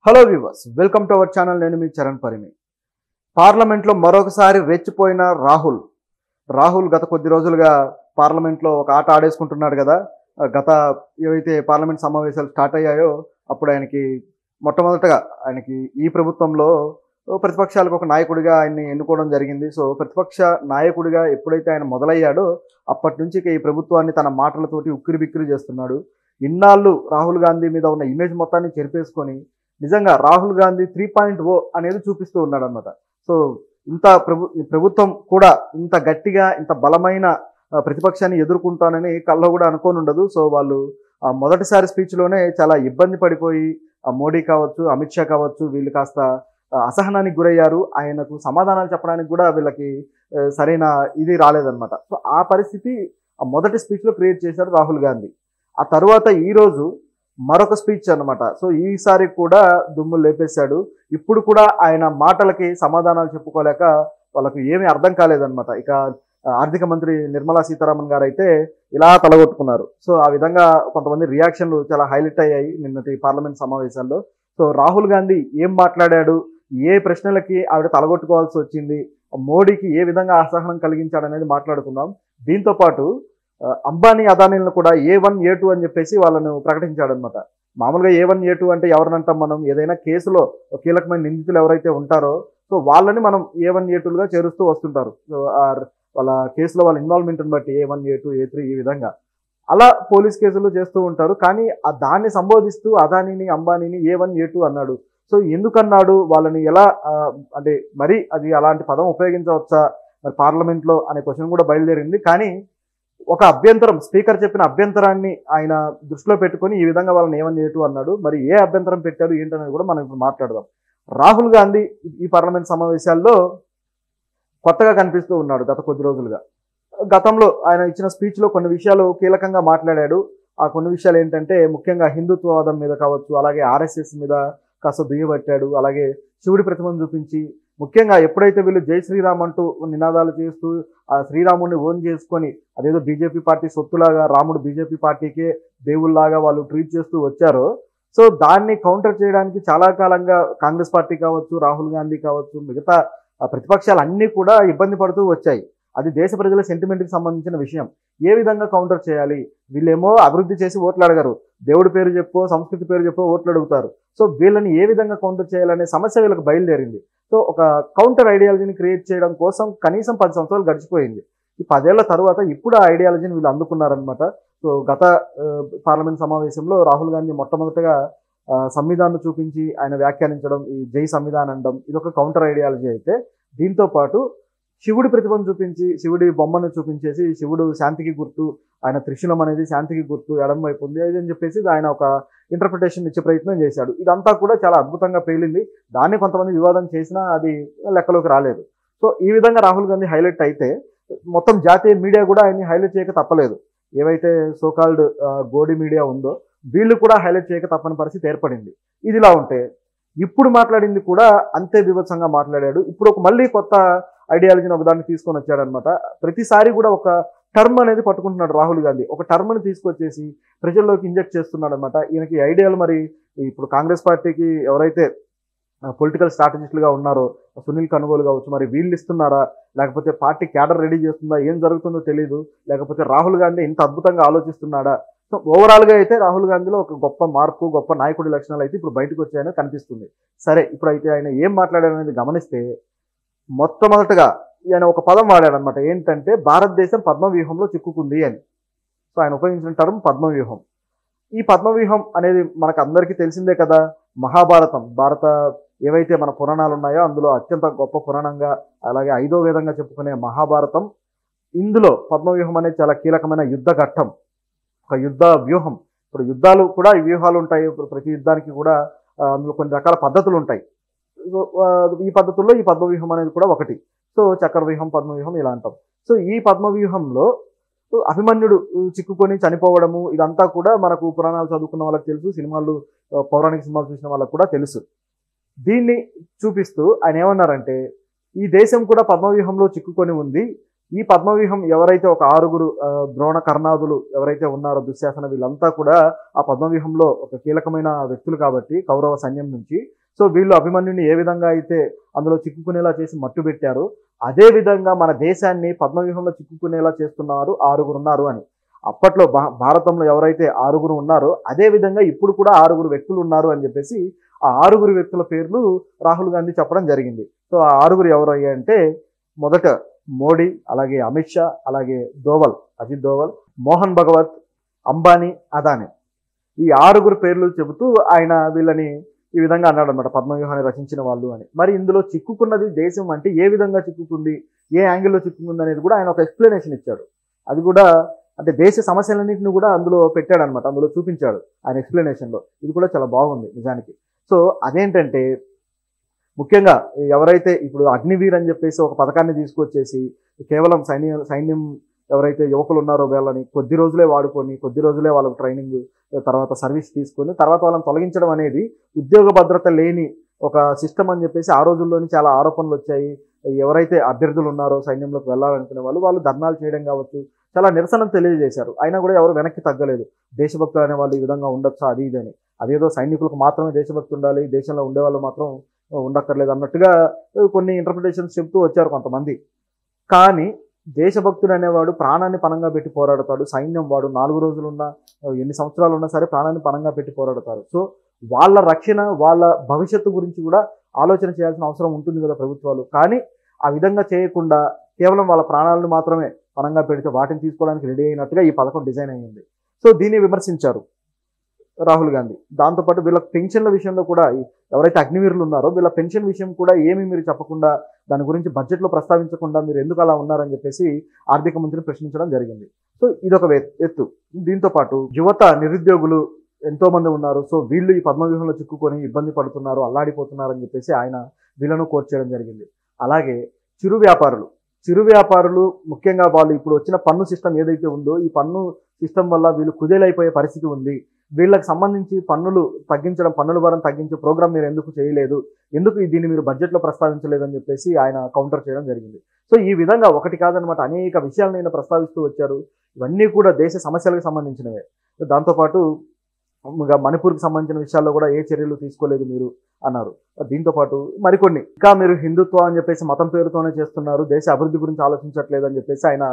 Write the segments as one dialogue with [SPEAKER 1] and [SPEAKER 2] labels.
[SPEAKER 1] Hello viewers, welcome to our channel. నేను మీ చరణ్ పరిమి. పార్లమెంట్లో మరొకసారి రెచ్చిపోయిన రాహుల్ గత కొద్ది రోజులుగా పార్లమెంట్లో ఒక ఆట ఆడేసుకుంటున్నాడు కదా. గత ఏవైతే పార్లమెంట్ సమావేశాలు స్టార్ట్ అయ్యాయో అప్పుడు మొట్టమొదటగా ఆయనకి ఈ ప్రభుత్వంలో ప్రతిపక్షాలకు ఒక నాయకుడిగా ఆయన్ని ఎన్నుకోవడం జరిగింది. సో ప్రతిపక్ష నాయకుడిగా ఎప్పుడైతే ఆయన మొదలయ్యాడో అప్పటి నుంచి ఈ ప్రభుత్వాన్ని తన మాటలతోటి ఉక్కిరి బిక్కిరి చేస్తున్నాడు. ఇన్నాళ్ళు రాహుల్ గాంధీ మీద ఉన్న ఇమేజ్ మొత్తాన్ని చెరిపేసుకొని నిజంగా రాహుల్ గాంధీ 3.0 అనేది చూపిస్తూ ఉన్నాడు అనమాట. సో ఇంత ప్రభుత్వం కూడా ఇంత గట్టిగా ఇంత బలమైన ప్రతిపక్షాన్ని ఎదుర్కొంటానని కల్లో కూడా అనుకోని ఉండదు. సో వాళ్ళు మొదటిసారి స్పీచ్లోనే చాలా ఇబ్బంది పడిపోయి మోడీ కావచ్చు, అమిత్ షా కావచ్చు, వీళ్ళు కాస్త అసహనానికి గురయ్యారు. ఆయనకు సమాధానాలు చెప్పడానికి కూడా వీళ్ళకి సరైన ఇది రాలేదన్నమాట. సో ఆ పరిస్థితి మొదటి స్పీచ్లో క్రియేట్ చేశారు రాహుల్ గాంధీ. ఆ తర్వాత ఈరోజు మరొక స్పీచ్ అనమాట. సో ఈసారి కూడా దుమ్ము లేపేశాడు. ఇప్పుడు కూడా ఆయన మాటలకి సమాధానాలు చెప్పుకోలేక వాళ్ళకు ఏమీ అర్థం కాలేదన్నమాట. ఇక ఆర్థిక మంత్రి నిర్మలా సీతారామన్ గారు అయితే ఇలా తలగొట్టుకున్నారు. సో ఆ విధంగా కొంతమంది రియాక్షన్లు చాలా హైలైట్ అయ్యాయి నిన్నటి పార్లమెంట్ సమావేశాల్లో. సో రాహుల్ గాంధీ ఏం మాట్లాడాడు, ఏ ప్రశ్నలకి ఆవిడ తలగొట్టుకోవాల్సి వచ్చింది, మోడీకి ఏ విధంగా అసహనం కలిగించాడనేది మాట్లాడుకుందాం. దీంతో పాటు అంబానీ అదానీలను కూడా A1 A2 అని చెప్పేసి వాళ్ళను ప్రకటించాడనమాట. మామూలుగా A1 A2 అంటే ఎవరినంటాం మనం? ఏదైనా కేసులో కీలకమైన నిందితులు ఎవరైతే ఉంటారో సో వాళ్ళని మనం A1 A2లుగా చేరుస్తూ వస్తుంటారు. సో వాళ్ళ కేసులో వాళ్ళ ఇన్వాల్వ్మెంట్ని బట్టి A1 A2 A3 ఈ విధంగా అలా పోలీస్ కేసులు చేస్తూ ఉంటారు. కానీ దాన్ని సంబోధిస్తూ అదానీని అంబానీని A1 A2 అన్నాడు. సో ఎందుకన్నాడు, వాళ్ళని ఎలా అంటే మరి అది అలాంటి పదం ఉపయోగించవచ్చా మరి పార్లమెంట్లో అనే క్వశ్చన్ కూడా బయలుదేరింది. కానీ ఒక అభ్యంతరం, స్పీకర్ చెప్పిన అభ్యంతరాన్ని ఆయన దృష్టిలో పెట్టుకొని ఈ విధంగా వాళ్ళని A1 A2 అన్నాడు. మరి ఏ అభ్యంతరం పెట్టారు ఏంటనేది కూడా మనం ఇప్పుడు మాట్లాడదాం. రాహుల్ గాంధీ ఈ పార్లమెంట్ సమావేశాల్లో కొత్తగా కనిపిస్తూ ఉన్నాడు గత కొద్ది రోజులుగా. గతంలో ఆయన ఇచ్చిన స్పీచ్లో కొన్ని విషయాలు కీలకంగా మాట్లాడాడు. ఆ కొన్ని విషయాలు ఏంటంటే ముఖ్యంగా హిందుత్వవాదం మీద కావచ్చు, అలాగే RSS మీద కాస్త దుయ్యబట్టాడు. అలాగే శివుడి ప్రతిమను చూపించి ముఖ్యంగా ఎప్పుడైతే వీళ్ళు జై శ్రీరామ్ అంటూ నినాదాలు చేస్తూ ఆ శ్రీరాముడిని ఓన్ చేసుకొని అదేదో బీజేపీ పార్టీ సొత్తులాగా రాముడు బీజేపీ పార్టీకే దేవుళ్లాగా వాళ్ళు ట్రీట్ చేస్తూ వచ్చారో సో దాన్ని కౌంటర్ చేయడానికి చాలా కాలంగా కాంగ్రెస్ పార్టీ కావచ్చు, రాహుల్ గాంధీ కావచ్చు, మిగతా ప్రతిపక్షాలు అన్నీ కూడా ఇబ్బంది పడుతూ వచ్చాయి. అది దేశ ప్రజల సెంటిమెంట్కి సంబంధించిన విషయం. ఏ విధంగా కౌంటర్ చేయాలి? వీళ్ళేమో అభివృద్ధి చేసి ఓట్లు అడగరు, దేవుడి పేరు చెప్పో సంస్కృతి పేరు చెప్పో ఓట్లు అడుగుతారు. సో వీళ్ళని ఏ విధంగా కౌంటర్ చేయాలనే సమస్య వీళ్ళకి బయలుదేరింది. సో ఒక కౌంటర్ ఐడియాలజీని క్రియేట్ చేయడం కోసం కనీసం 10 సంవత్సరాలు గడిచిపోయింది. ఈ 10 ఏళ్ల తర్వాత ఇప్పుడు ఆ ఐడియాలజీని వీళ్ళు అందుకున్నారనమాట. సో గత పార్లమెంట్ సమావేశంలో రాహుల్ గాంధీ మొట్టమొదటిగా సంవిధానం చూపించి ఆయన వ్యాఖ్యానించడం, ఈ జై సంవిధానం అనడం ఇదొక కౌంటర్ ఐడియాలజీ అయితే, దీంతో పాటు శివుడి ప్రతిభను చూపించి శివుడి బొమ్మను చూపించేసి శివుడు శాంతికి గుర్తు, ఆయన త్రిశూలం అనేది శాంతికి గుర్తు, ఎడం వైపు ఉంది అది అని చెప్పేసి ఆయన ఒక ఇంటర్ప్రిటేషన్ ఇచ్చే ప్రయత్నం చేశాడు. ఇదంతా కూడా చాలా అద్భుతంగా పేలింది. దాన్ని కొంతమంది వివాదం చేసినా అది లెక్కలోకి రాలేదు. సో ఈ విధంగా రాహుల్ గాంధీ హైలైట్ అయితే మొత్తం జాతీయ మీడియా కూడా ఆయన్ని హైలైట్ చేయక తప్పలేదు. ఏవైతే సోకాల్డ్ గోడి మీడియా ఉందో వీళ్ళు కూడా హైలైట్ చేయక తప్పని పరిస్థితి ఏర్పడింది. ఇదిలా ఉంటే ఇప్పుడు మాట్లాడింది కూడా అంతే బీభత్సంగా మాట్లాడాడు. ఇప్పుడు మళ్ళీ కొత్త ఐడియాలజీని ఒకదాన్ని తీసుకొని వచ్చాడనమాట. ప్రతిసారి కూడా ఒక టర్మ్ అనేది పట్టుకుంటున్నాడు రాహుల్ గాంధీ. ఒక టర్మ్ని తీసుకొచ్చేసి ప్రజల్లోకి ఇంజెక్ట్ చేస్తున్నాడు అనమాట. ఈయనకి ఐడియాలు మరి ఇప్పుడు కాంగ్రెస్ పార్టీకి ఎవరైతే పొలిటికల్ స్ట్రాటజిస్టులుగా ఉన్నారో సునీల్ కనుగోలు కావచ్చు, మరి వీళ్ళు ఇస్తున్నారా లేకపోతే పార్టీ క్యాడర్ రెడీ చేస్తుందా, ఏం జరుగుతుందో తెలియదు, లేకపోతే రాహుల్ గాంధీ ఇంత అద్భుతంగా ఆలోచిస్తున్నాడా. సో ఓవరాల్గా అయితే రాహుల్ గాంధీలో ఒక గొప్ప మార్పు, గొప్ప నాయకుడి లక్షణాలు అయితే ఇప్పుడు బయటకు వచ్చాయని కనిపిస్తుంది. సరే, ఇప్పుడు అయితే ఆయన ఏం మాట్లాడారనేది గమనిస్తే మొట్టమొదటగా ఆయన ఒక పదం వాడాడనమాట. ఏంటంటే భారతదేశం పద్మవ్యూహంలో చిక్కుకుంది అని. సో ఆయన ఉపయోగించిన టర్మ్ పద్మవ్యూహం. ఈ పద్మవ్యూహం అనేది మనకు అందరికీ తెలిసిందే కదా. మహాభారతం, ఏవైతే మన పురాణాలు ఉన్నాయో అందులో అత్యంత గొప్ప పురాణంగా, అలాగే 5వ వేదంగా చెప్పుకునే మహాభారతం, ఇందులో పద్మవ్యూహం అనేది చాలా కీలకమైన యుద్ధ ఘట్టం, ఒక యుద్ధ వ్యూహం. ఇప్పుడు యుద్ధాలు కూడా ఈ వ్యూహాలు ఉంటాయి. ఇప్పుడు ప్రతి యుద్ధానికి కూడా అందులో కొన్ని రకాల పద్ధతులు ఉంటాయి. ఈ పద్ధతుల్లో ఈ పద్మవ్యూహం అనేది కూడా ఒకటి. సో చక్రవ్యూహం, పద్మవ్యూహం ఇలా అంటాం. సో ఈ పద్మవ్యూహంలో అభిమన్యుడు చిక్కుకొని చనిపోవడము ఇదంతా కూడా మనకు పురాణాలు చదువుకున్న వాళ్ళకి తెలుసు, సినిమాలు పౌరాణిక సినిమాలు చూసిన వాళ్ళకి కూడా తెలుసు. దీన్ని చూపిస్తూ ఆయన ఏమన్నారంటే ఈ దేశం కూడా పద్మవ్యూహంలో చిక్కుకొని ఉంది. ఈ పద్మవ్యూహం ఎవరైతే ఒక ఆరుగురు ద్రోణ కర్ణాదులు ఎవరైతే ఉన్నారో దుశ్శాసన వీళ్ళంతా కూడా ఆ పద్మవ్యూహంలో ఒక కీలకమైన వ్యక్తులు కాబట్టి కౌరవ సైన్యం నుంచి. సో వీళ్ళు అభిమన్యుని ఏ విధంగా అయితే అందులో చిక్కుకునేలా చేసి మట్టు పెట్టారు, అదే విధంగా మన దేశాన్ని పద్మవ్యూహంలో చిక్కుకునేలా చేస్తున్నారు ఆరుగురు ఉన్నారు అని. అప్పట్లో భారతంలో ఎవరైతే ఆరుగురు ఉన్నారో అదే విధంగా ఇప్పుడు కూడా ఆరుగురు వ్యక్తులు ఉన్నారు అని చెప్పేసి ఆ ఆరుగురు వ్యక్తుల పేర్లు రాహుల్ గాంధీ చెప్పడం జరిగింది. సో ఆ ఆరుగురు ఎవరు అంటే మొదట మోడీ, అలాగే అమిత్ షా, అలాగే దోవల్ అజిత్ దోవల్, మోహన్ భగవత్, అంబానీ, అదానీ. ఈ ఆరుగురు పేర్లు చెబుతూ ఆయన వీళ్ళని ఈ విధంగా అన్నాడు అనమాట, పద్మవ్యూహాన్ని రచించిన వాళ్ళు అని. మరి ఇందులో చిక్కుకున్నది దేశం అంటే ఏ విధంగా చిక్కుకుంది, ఏ యాంగిల్లో చిక్కుకుంది అనేది కూడా ఆయన ఒక ఎక్స్ప్లెనేషన్ ఇచ్చాడు. అది కూడా అంటే దేశ సమస్యలన్నింటినీ కూడా అందులో పెట్టాడు అనమాట, అందులో చూపించాడు ఆయన ఎక్స్ప్లెనేషన్లో. ఇది కూడా చాలా బాగుంది నిజానికి. సో అదేంటంటే ముఖ్యంగా ఎవరైతే ఇప్పుడు అగ్నివీర్ అని చెప్పేసి ఒక పథకాన్ని తీసుకొచ్చేసి కేవలం సైన్యం ఎవరైతే యువకులు ఉన్నారో వీళ్ళని కొద్ది రోజులే వాడుకొని కొద్ది రోజులే వాళ్ళకు ట్రైనింగ్ తర్వాత సర్వీస్ తీసుకొని తర్వాత వాళ్ళని తొలగించడం అనేది ఉద్యోగ భద్రత లేని ఒక సిస్టమ్ అని చెప్పేసి ఆ రోజుల్లోనే చాలా ఆరోపణలు వచ్చాయి. ఎవరైతే అభ్యర్థులు ఉన్నారో సైన్యంలోకి వెళ్ళాలనుకునే వాళ్ళు ధర్నాలు చేయడం కావచ్చు, చాలా నిరసనలు తెలియజేశారు. అయినా కూడా ఎవరు వెనక్కి తగ్గలేదు. దేశభక్తులు అనే వాళ్ళు ఈ విధంగా ఉండొచ్చా అది ఇది అని. అదేదో సైనికులకు మాత్రమే దేశభక్తి ఉండాలి, దేశంలో ఉండేవాళ్ళు మాత్రం ఉండక్కర్లేదు అన్నట్టుగా కొన్ని ఇంటర్ప్రిటేషన్స్ చెప్తూ వచ్చారు కొంతమంది. కానీ దేశభక్తుడు అనేవాడు ప్రాణాన్ని పణంగా పెట్టి పోరాడతాడు. సైన్యం వాడు 4 రోజులున్నా ఎన్ని సంవత్సరాలు ఉన్నా సరే ప్రాణాన్ని పణంగా పెట్టి పోరాడతారు. సో వాళ్ళ రక్షణ, వాళ్ళ భవిష్యత్తు గురించి కూడా ఆలోచన చేయాల్సిన అవసరం ఉంటుంది కదా ప్రభుత్వాలు. కానీ ఆ విధంగా చేయకుండా కేవలం వాళ్ళ ప్రాణాలను మాత్రమే పణంగా పెడితే వాటిని తీసుకోవడానికి రెడీ అయినట్టుగా ఈ పథకం డిజైన్ అయ్యింది. సో దీన్ని విమర్శించారు రాహుల్ గాంధీ. దాంతోపాటు వీళ్ళ పెన్షన్ల విషయంలో కూడా ఎవరైతే అగ్నివీరులు ఉన్నారో వీళ్ళ పెన్షన్ విషయం కూడా ఏమీ మీరు చెప్పకుండా, దాని గురించి బడ్జెట్లో ప్రస్తావించకుండా మీరు ఎందుకు అలా ఉన్నారని చెప్పేసి ఆర్థిక మంత్రిని ప్రశ్నించడం జరిగింది. సో ఇదొక ఎత్తు. దీంతో పాటు యువత నిరుద్యోగులు ఎంతో మంది ఉన్నారు. సో వీళ్ళు ఈ పద్మవ్యూహంలో చిక్కుకొని ఇబ్బంది పడుతున్నారు, అల్లాడిపోతున్నారు అని చెప్పేసి ఆయన వీళ్ళను కోట్ చేయడం జరిగింది. అలాగే చిరు వ్యాపారులు ముఖ్యంగా వాళ్ళు ఇప్పుడు వచ్చిన పన్ను సిస్టమ్ ఏదైతే ఉందో ఈ పన్ను సిస్టమ్ వల్ల వీళ్ళు కుదేలైపోయే పరిస్థితి ఉంది. వీళ్ళకి సంబంధించి పన్నుల భారం తగ్గించే ప్రోగ్రామ్ మీరు ఎందుకు చేయలేదు, ఎందుకు దీన్ని మీరు బడ్జెట్లో ప్రస్తావించలేదని చెప్పేసి ఆయన కౌంటర్ చేయడం జరిగింది. సో ఈ విధంగా ఒకటి కాదనమాట అనేక విషయాలను ఆయన ప్రస్తావిస్తూ వచ్చారు. ఇవన్నీ కూడా దేశ సమస్యలకు సంబంధించినవే. దాంతోపాటు మణిపూర్కి సంబంధించిన విషయాల్లో కూడా ఏ చర్యలు తీసుకోలేదు మీరు అన్నారు. దీంతోపాటు మరికొన్ని ఇంకా మీరు హిందుత్వం అని చెప్పేసి మతం పేరుతోనే చేస్తున్నారు, దేశ అభివృద్ధి గురించి ఆలోచించట్లేదు అని చెప్పేసి ఆయన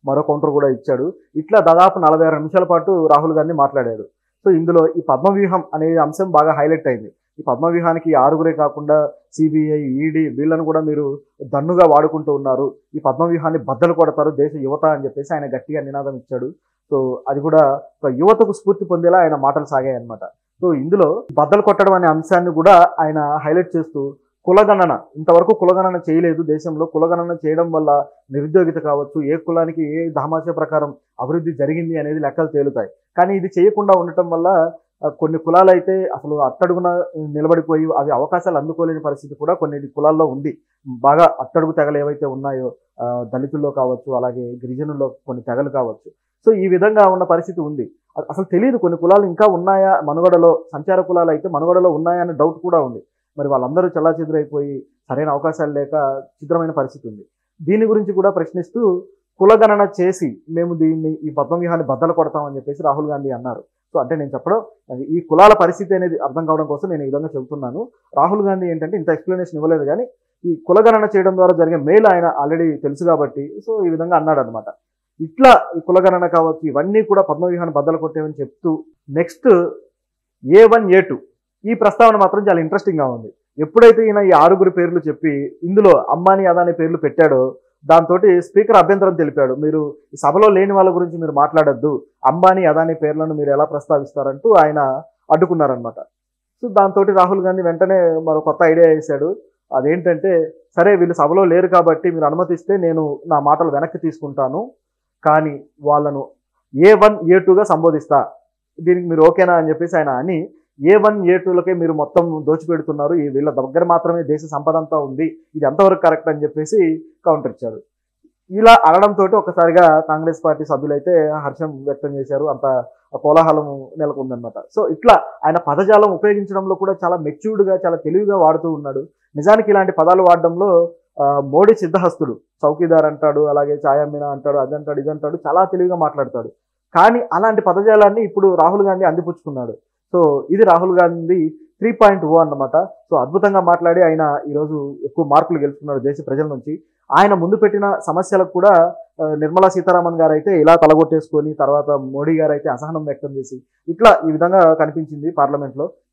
[SPEAKER 1] మరో కౌంటర్ కూడా ఇచ్చాడు. ఇట్లా దాదాపు 46 నిమిషాల పాటు రాహుల్ గాంధీ మాట్లాడాడు. సో ఇందులో ఈ పద్మవ్యూహం అనే అంశం బాగా హైలైట్ అయింది. ఈ పద్మవ్యూహానికి 6గురే కాకుండా సిబిఐ, ఈడీ వీళ్ళను కూడా మీరు దన్నుగా వాడుకుంటూ ఉన్నారు, ఈ పద్మవ్యూహాన్ని బద్దలు కొడతారు దేశ యువత అని చెప్పేసి ఆయన గట్టిగా నినాదం ఇచ్చాడు. సో అది కూడా ఒక యువతకు స్ఫూర్తి పొందేలా ఆయన మాటలు సాగాయి అనమాట. సో ఇందులో బద్దలు కొట్టడం అనే అంశాన్ని కూడా ఆయన హైలైట్ చేస్తూ కులగణన, ఇంతవరకు కులగణన చేయలేదు దేశంలో, కులగణన చేయడం వల్ల నిరుద్యోగిత కావచ్చు, ఏ కులానికి ఏ దామాష ప్రకారం అభివృద్ధి జరిగింది అనేది లెక్కలు తేలుతాయి. కానీ ఇది చేయకుండా ఉండటం వల్ల కొన్ని కులాలు అయితే అసలు అట్టడుగున నిలబడిపోయి అవి అవకాశాలు అందుకోలేని పరిస్థితి కూడా కొన్ని కులాల్లో ఉంది. బాగా అట్టడుగు తెగలు ఏవైతే ఉన్నాయో దళితుల్లో కావచ్చు, అలాగే గిరిజనుల్లో కొన్ని తెగలు కావచ్చు. సో ఈ విధంగా ఉన్న పరిస్థితి ఉంది. అసలు తెలియదు కొన్ని కులాలు ఇంకా ఉన్నాయా మనుగడలో, సంచార కులాలు అయితే మనుగడలో ఉన్నాయా అనే డౌట్ కూడా ఉంది. మరి వాళ్ళందరూ చెల్లాచెదురైపోయి సరైన అవకాశాలు లేక చిత్రమైన పరిస్థితి ఉంది. దీని గురించి కూడా ప్రశ్నిస్తూ కులగణన చేసి మేము ఈ పద్మవ్యూహాన్ని బద్దలు కొడతామని చెప్పేసి రాహుల్ గాంధీ అన్నారు. సో అంటే నేను చెప్పడం ఈ కులాల పరిస్థితి అనేది అర్థం కావడం కోసం నేను ఈ విధంగా చెబుతున్నాను. రాహుల్ గాంధీ ఏంటంటే ఇంత ఎక్స్ప్లెనేషన్ ఇవ్వలేదు, కానీ ఈ కులగణన చేయడం ద్వారా జరిగే మేలు ఆయన ఆల్రెడీ తెలుసు కాబట్టి సో ఈ విధంగా అన్నాడు అనమాట. ఇట్లా ఈ కులగణన కావచ్చు ఇవన్నీ కూడా పద్మవ్యూహాన్ని బద్దలు కొట్టేవని చెప్తూ నెక్స్ట్ A1 A2 ఈ ప్రస్తావన మాత్రం చాలా ఇంట్రెస్టింగ్గా ఉంది. ఎప్పుడైతే ఈయన ఈ 6గురి పేర్లు చెప్పి ఇందులో అంబానీ, అదానీ పేర్లు పెట్టాడో దాంతో స్పీకర్ అభ్యంతరం తెలిపాడు. మీరు ఈ సభలో లేని వాళ్ళ గురించి మీరు మాట్లాడొద్దు, అంబానీ, అదానీ పేర్లను మీరు ఎలా ప్రస్తావిస్తారంటూ ఆయన అడ్డుకున్నారనమాట. సో దాంతో రాహుల్ గాంధీ వెంటనే మరో కొత్త ఐడియా వేశాడు. అదేంటంటే సరే వీళ్ళు సభలో లేరు కాబట్టి మీరు అనుమతిస్తే నేను నా మాటలు వెనక్కి తీసుకుంటాను, కానీ వాళ్ళను A1 A2గా సంబోధిస్తా, దీనికి మీరు ఓకేనా అని చెప్పేసి ఆయన అని A1 A2లకే మీరు మొత్తం దోచిపెడుతున్నారు, ఈ వీళ్ళ దగ్గర మాత్రమే దేశ సంపద అంతా ఉంది, ఇది ఎంతవరకు కరెక్ట్ అని చెప్పేసి కౌంటర్ ఇచ్చాడు. ఇలా అనడంతో ఒకసారిగా కాంగ్రెస్ పార్టీ సభ్యులైతే హర్షం వ్యక్తం చేశారు, అంత కోలాహలం నెలకొందనమాట. సో ఇట్లా ఆయన పదజాలం ఉపయోగించడంలో కూడా చాలా మెచ్యూర్డ్గా చాలా తెలివిగా వాడుతూ ఉన్నాడు. నిజానికి ఇలాంటి పదాలు వాడడంలో మోడీ సిద్ధహస్తుడు, చౌకీదార్ అంటాడు, అలాగే ఛాయామీనా అంటాడు, అదంటాడు ఇదంటాడు, చాలా తెలివిగా మాట్లాడతాడు. కానీ అలాంటి పదజాలాన్ని ఇప్పుడు రాహుల్ గాంధీ అందిపుచ్చుకున్నాడు. సో ఇది రాహుల్ గాంధీ 3.0 అన్నమాట. సో అద్భుతంగా మాట్లాడి ఆయన ఈరోజు ఎక్కువ మార్కులు గెలుచుకున్నాడు దేశ ప్రజల నుంచి. ఆయన ముందు పెట్టిన సమస్యలకు కూడా నిర్మలా సీతారామన్ గారు అయితే ఇలా తలగొట్టేసుకొని, తర్వాత మోడీ గారు అయితే అసహనం వ్యక్తం చేసి, ఇట్లా ఈ విధంగా కనిపించింది పార్లమెంట్లో.